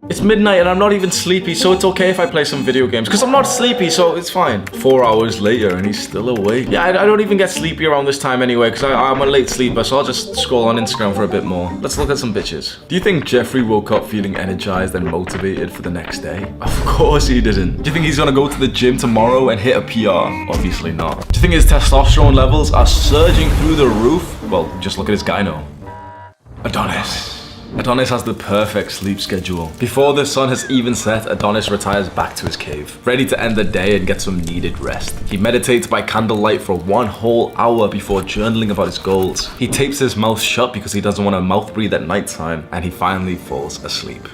It's midnight and I'm not even sleepy, so it's okay if I play some video games, because I'm not sleepy, so it's fine. 4 hours later and he's still awake. Yeah, I don't even get sleepy around this time anyway, because I'm a late sleeper, so I'll just scroll on Instagram for a bit more. Let's look at some bitches. Do you think Jeffrey woke up feeling energized and motivated for the next day? Of course he didn't. Do you think he's gonna go to the gym tomorrow and hit a PR? Obviously not. Do you think his testosterone levels are surging through the roof? Well, just look at his gyno. Adonis. Adonis has the perfect sleep schedule. Before the sun has even set, Adonis retires back to his cave, ready to end the day and get some needed rest. He meditates by candlelight for 1 whole hour before journaling about his goals. He tapes his mouth shut because he doesn't want to mouth breathe at nighttime, and he finally falls asleep.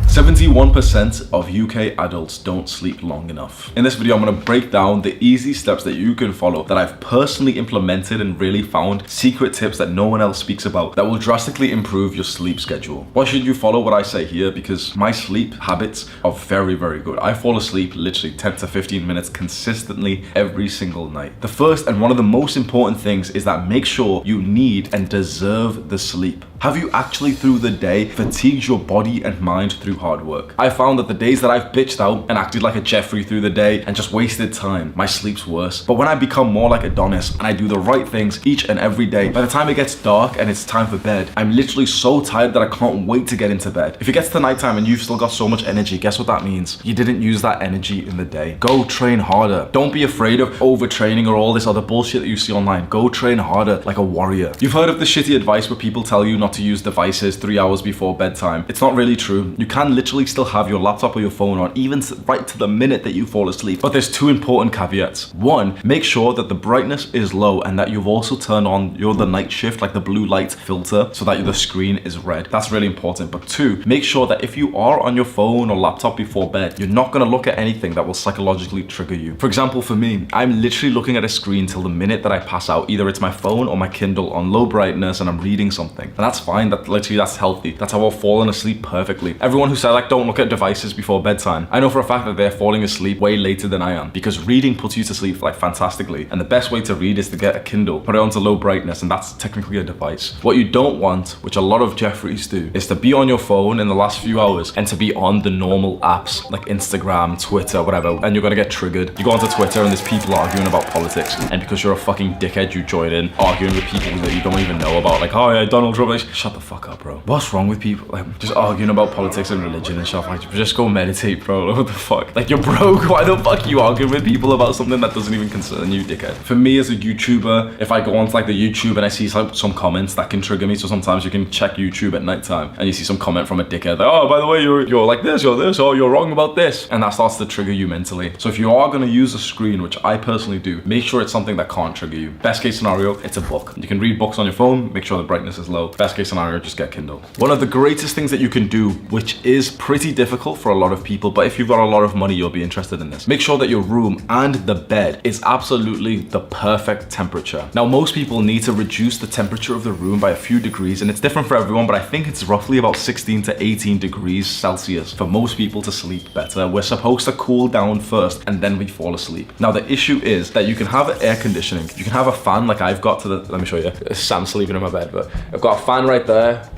71% of UK adults don't sleep long enough. In this video, I'm going to break down the easy steps that you can follow that I've personally implemented and really found secret tips that no one else speaks about that will drastically improve your sleep schedule. Why should you follow what I say here? Because my sleep habits are very, very good. I fall asleep literally 10 to 15 minutes consistently every single night. The first and one of the most important things is that make sure you need and deserve the sleep. Have you actually through the day fatigued your body and mind through hard work? I found that the days that I've bitched out and acted like a Jeffrey through the day and just wasted time, my sleep's worse. But when I become more like Adonis and I do the right things each and every day, by the time it gets dark and it's time for bed, I'm literally so tired that I can't wait to get into bed. If it gets to nighttime and you've still got so much energy, guess what that means? You didn't use that energy in the day. Go train harder. Don't be afraid of overtraining or all this other bullshit that you see online. Go train harder like a warrior. You've heard of the shitty advice where people tell you not to use devices 3 hours before bedtime. It's not really true. You can literally still have your laptop or your phone on even right to the minute that you fall asleep. But there's 2 important caveats. 1, make sure that the brightness is low and that you've also turned on the night shift, like the blue light filter, so that the screen is red. That's really important. But 2, make sure that if you are on your phone or laptop before bed, you're not going to look at anything that will psychologically trigger you. For example, for me, I'm literally looking at a screen till the minute that I pass out. Either it's my phone or my Kindle on low brightness and I'm reading something. And that's fine. That's healthy. That's how I've fallen asleep perfectly. Everyone who said like don't look at devices before bedtime, I know for a fact that they're falling asleep way later than I am, because reading puts you to sleep like fantastically. And the best way to read is to get a Kindle, put it onto low brightness, and that's technically a device. What you don't want, which a lot of Jeffreys do, is to be on your phone in the last few hours and to be on the normal apps like Instagram, Twitter, whatever, and you're gonna get triggered. You go onto Twitter and there's people arguing about politics, and because you're a fucking dickhead, you join in arguing with people that you don't even know about, like, oh yeah, Donald Trump. Shut the fuck up, bro. What's wrong with people like just arguing about politics and religion and stuff? Like, just go meditate, bro. What the fuck? Like, you're broke. Why the fuck are you arguing with people about something that doesn't even concern you, dickhead? For me as a YouTuber, if I go onto like the YouTube and I see some comments that can trigger me, so sometimes you can check YouTube at nighttime and you see some comment from a dickhead like, oh, by the way, you're like this, you're this, or you're wrong about this, and that starts to trigger you mentally. So if you are going to use a screen, which I personally do, make sure it's something that can't trigger you. Best case scenario, it's a book. You can read books on your phone, make sure the brightness is low. Best case scenario, just get Kindle. One of the greatest things that you can do, which is pretty difficult for a lot of people, but if you've got a lot of money, you'll be interested in this. Make sure that your room and the bed is absolutely the perfect temperature. Now, most people need to reduce the temperature of the room by a few degrees, and it's different for everyone, but I think it's roughly about 16 to 18 degrees Celsius for most people to sleep better. We're supposed to cool down first and then we fall asleep. Now, the issue is that you can have air conditioning. You can have a fan like I've got let me show you. Sam's sleeping in my bed, but I've got a fan right there.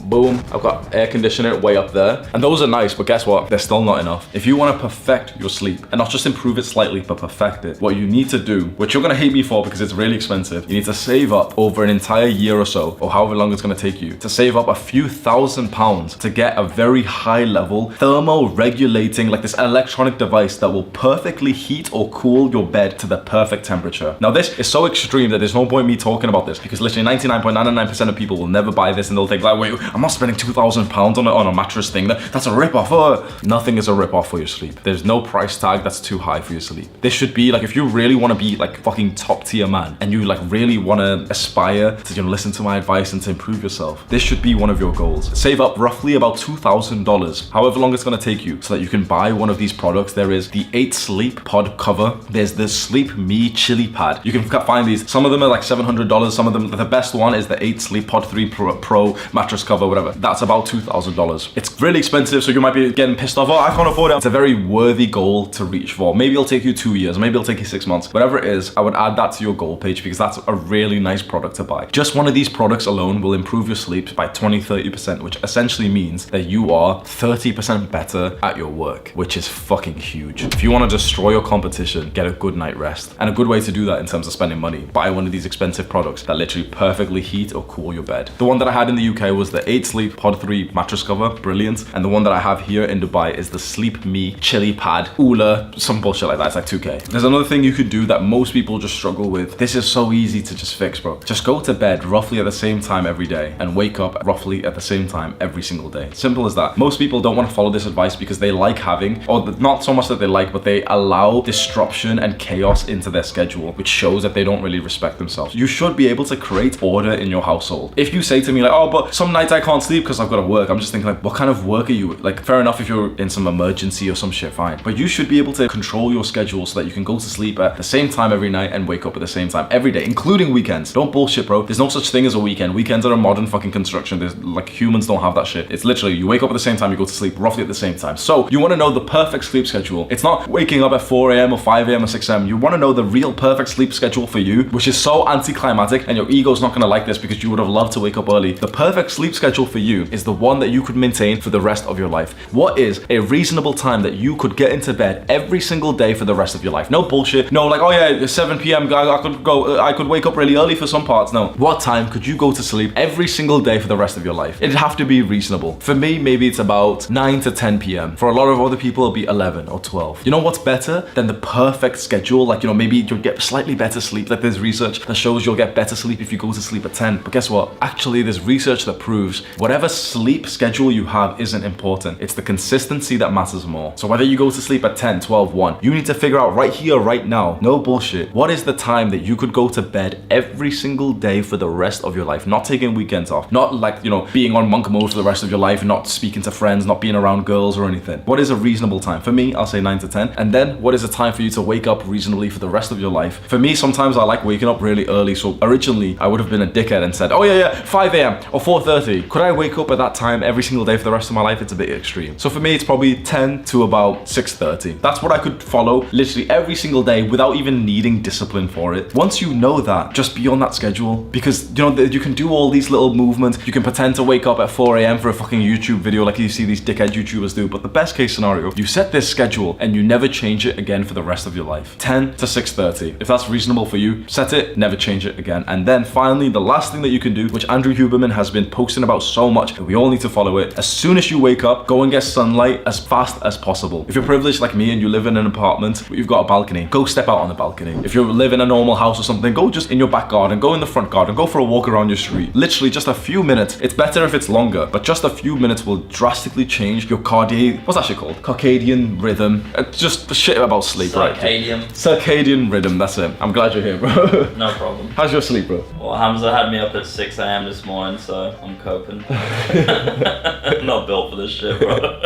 Boom, I've got air conditioner way up there. And those are nice, but guess what? They're still not enough. If you want to perfect your sleep, and not just improve it slightly, but perfect it, what you need to do, which you're going to hate me for because it's really expensive, you need to save up over an entire year or so, or however long it's going to take you, to save up a few £1,000s to get a very high level thermo-regulating, like this electronic device that will perfectly heat or cool your bed to the perfect temperature. Now, this is so extreme that there's no point me talking about this, because literally 99.99% of people will never buy this, and they'll think like, wait, I'm not spending £2,000 on a mattress thing. That's a rip-off. Nothing is a rip-off for your sleep. There's no price tag that's too high for your sleep. This should be like, if you really want to be like fucking top tier man, and you like really want to aspire to listen to my advice and to improve yourself, this should be one of your goals. Save up roughly about $2,000, however long it's going to take you, so that you can buy one of these products. There is the 8 Sleep Pod cover. There's the Sleep Me Chili Pad. You can find these. Some of them are like $700. Some of them, the best one is the 8 Sleep Pod 3 Pro mattress cover, or whatever, that's about $2,000. It's really expensive, so you might be getting pissed off, oh, I can't afford it. It's a very worthy goal to reach for. Maybe it'll take you 2 years, maybe it'll take you 6 months. Whatever it is, I would add that to your goal page because that's a really nice product to buy. Just one of these products alone will improve your sleep by 20-30%, which essentially means that you are 30% better at your work, which is fucking huge. If you want to destroy your competition, get a good night rest. And a good way to do that in terms of spending money, buy one of these expensive products that literally perfectly heat or cool your bed. The one that I had in the UK was the 8 Sleep Pod 3 mattress cover, brilliant. And the one that I have here in Dubai is the Sleep Me Chili Pad Ula, some bullshit like that. It's like 2K. There's another thing you could do that most people just struggle with. This is so easy to just fix, bro. Just go to bed roughly at the same time every day and wake up roughly at the same time every single day. Simple as that. Most people don't want to follow this advice because they like having, or not so much that they like, but they allow disruption and chaos into their schedule, which shows that they don't really respect themselves. You should be able to create order in your household. If you say to me like, oh, but some nights I can't sleep because I've got to work, I'm just thinking like, what kind of work are you? Like, fair enough if you're in some emergency or some shit, fine. But you should be able to control your schedule so that you can go to sleep at the same time every night and wake up at the same time every day, including weekends. Don't bullshit, bro. There's no such thing as a weekend. Weekends are a modern fucking construction. There's like, humans don't have that shit. It's literally you wake up at the same time, you go to sleep roughly at the same time. So you want to know the perfect sleep schedule. It's not waking up at 4 a.m. or 5 a.m. or 6 a.m. You want to know the real perfect sleep schedule for you, which is so anticlimactic, and your ego's not going to like this because you would have loved to wake up early. The perfect sleep schedule for you is the one that you could maintain for the rest of your life. What is a reasonable time that you could get into bed every single day for the rest of your life? No bullshit. No, like, oh yeah, it's 7 p.m. I could wake up really early for some parts. No. What time could you go to sleep every single day for the rest of your life? It'd have to be reasonable. For me, maybe it's about 9 to 10 p.m. For a lot of other people, it'll be 11 or 12. You know what's better than the perfect schedule? Like, you know, maybe you'll get slightly better sleep. Like, there's research that shows you'll get better sleep if you go to sleep at 10. But guess what? Actually, there's research that proves whatever sleep schedule you have isn't important. It's the consistency that matters more. So whether you go to sleep at 10, 12, 1, you need to figure out right here, right now, no bullshit, what is the time that you could go to bed every single day for the rest of your life? Not taking weekends off, not like, you know, being on monk mode for the rest of your life, not speaking to friends, not being around girls or anything. What is a reasonable time? For me, I'll say 9 to 10. And then what is a time for you to wake up reasonably for the rest of your life? For me, sometimes I like waking up really early. So originally I would have been a dickhead and said, oh yeah, 5 a.m. or 4:30. Could I wake up at that time every single day for the rest of my life? It's a bit extreme. So for me, it's probably 10 to about 6:30. That's what I could follow literally every single day without even needing discipline for it. Once you know that, just be on that schedule, because you know you can do all these little movements. You can pretend to wake up at 4 a.m. for a fucking YouTube video like you see these dickhead YouTubers do. But the best case scenario, you set this schedule and you never change it again for the rest of your life. 10 to 6:30. If that's reasonable for you, set it, never change it again. And then finally, the last thing that you can do, which Andrew Huberman has been posting about so much, and we all need to follow it. As soon as you wake up, go and get sunlight as fast as possible. If you're privileged like me and you live in an apartment, but you've got a balcony, go step out on the balcony. If you live in a normal house or something, go just in your back garden, go in the front garden, go for a walk around your street. Literally just a few minutes. It's better if it's longer, but just a few minutes will drastically change your what's that shit called? Circadian rhythm. Just the shit about sleep, right? Circadian rhythm, that's it. I'm glad you're here, bro. No problem. How's your sleep, bro? Well, Hamza had me up at 6 a.m. this morning, so I'm coping. Not built for this shit, bro.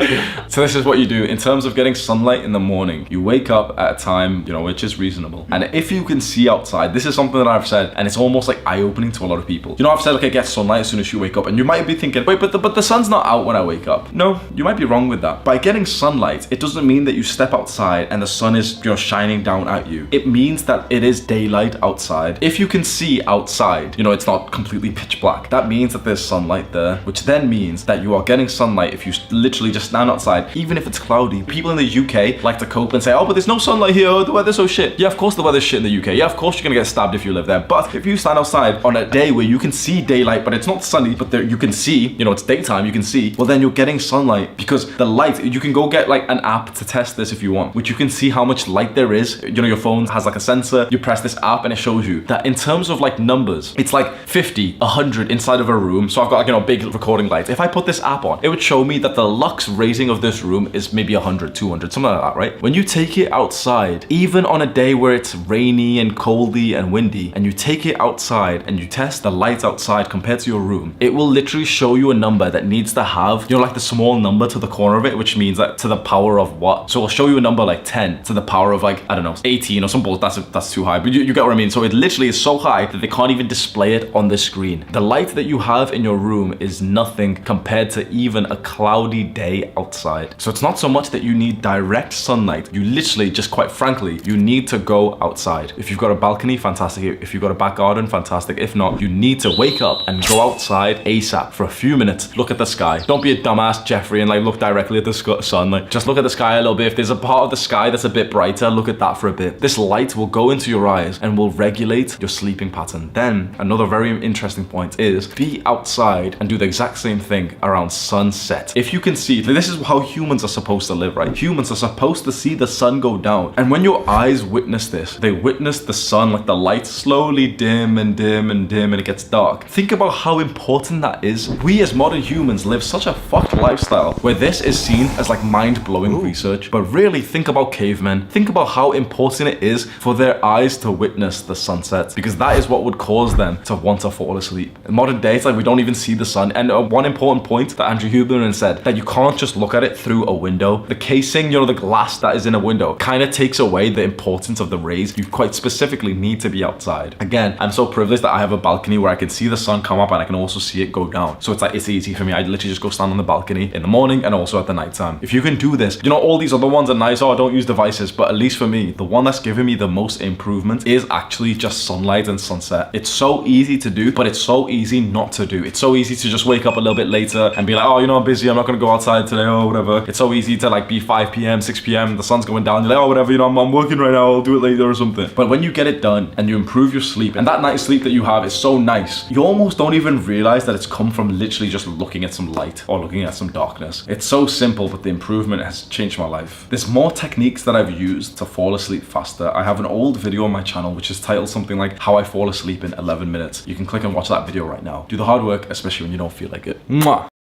So this is what you do in terms of getting sunlight in the morning. You wake up at a time, you know, which is reasonable. And if you can see outside, this is something that I've said, and it's almost like eye-opening to a lot of people. You know, I've said like I get sunlight as soon as you wake up, and you might be thinking, wait, but the sun's not out when I wake up. No, you might be wrong with that. By getting sunlight, it doesn't mean that you step outside and the sun is, you know, shining down at you. It means that it is daylight outside. If you can see outside, you know, it's not completely pitch black. That means that there's sunlight there, which then means that you are getting sunlight if you literally just stand outside, even if it's cloudy. People in the UK like to cope and say, oh, but there's no sunlight here, oh, the weather's so shit. Yeah, of course the weather's shit in the UK. Yeah, of course you're gonna get stabbed if you live there. But if you stand outside on a day where you can see daylight, but it's not sunny, but there you can see, you know, it's daytime, you can see, well then you're getting sunlight, because the light, you can go get like an app to test this if you want, which you can see how much light there is. You know, your phone has like a sensor, you press this app and it shows you that in terms of like numbers, it's like 50, 100 inside of a room. So I've got like, you know, big recording lights. If I put this app on, it would show me that the lux raising of this room is maybe 100, 200, something like that, right? When you take it outside, even on a day where it's rainy and coldy and windy, and you take it outside and you test the light outside compared to your room, it will literally show you a number that needs to have, you know, like the small number to the corner of it, which means that to the power of what? So it'll show you a number like 10 to the power of like, I don't know, 18 or some bull. That's too high, but you get what I mean. So it literally is so high that they can't even display it on the screen. The light that you have in your room room is nothing compared to even a cloudy day outside. So it's not so much that you need direct sunlight. You literally, just quite frankly, you need to go outside. If you've got a balcony, fantastic. If you've got a back garden, fantastic. If not, you need to wake up and go outside ASAP for a few minutes. Look at the sky. Don't be a dumbass Jeffrey and like look directly at the sun. Like just look at the sky a little bit. If there's a part of the sky that's a bit brighter, look at that for a bit. This light will go into your eyes and will regulate your sleeping pattern. Then another very interesting point is be outside and do the exact same thing around sunset. If you can see, this is how humans are supposed to live, right? Humans are supposed to see the sun go down. And when your eyes witness this, they witness the sun, like the light slowly dim and dim and dim and it gets dark. Think about how important that is. We as modern humans live such a fucked lifestyle where this is seen as like mind-blowing research. But really think about cavemen. Think about how important it is for their eyes to witness the sunset, because that is what would cause them to want to fall asleep. In modern day, it's like we don't even see the sun. And one important point that Andrew Huberman said, that you can't just look at it through a window. The casing, you know, the glass that is in a window kind of takes away the importance of the rays. You quite specifically need to be outside. Again, I'm so privileged that I have a balcony where I can see the sun come up and I can also see it go down. So it's like, it's easy for me. I literally just go stand on the balcony in the morning and also at the nighttime. If you can do this, you know, all these other ones are nice. Oh, don't use devices. But at least for me, the one that's given me the most improvement is actually just sunlight and sunset. It's so easy to do, but it's so easy not to do. It's so easy to just wake up a little bit later and be like, oh, you know, I'm busy. I'm not going to go outside today or whatever. It's so easy to like be 5 p.m., 6 p.m. The sun's going down. You're like, oh, whatever, you know, I'm working right now. I'll do it later or something. But when you get it done and you improve your sleep, and that night's sleep that you have is so nice, you almost don't even realize that it's come from literally just looking at some light or looking at some darkness. It's so simple, but the improvement has changed my life. There's more techniques that I've used to fall asleep faster. I have an old video on my channel which is titled something like How I Fall Asleep in 11 Minutes. You can click and watch that video right now. Do the hard work, especially when you don't feel like it. Mwah!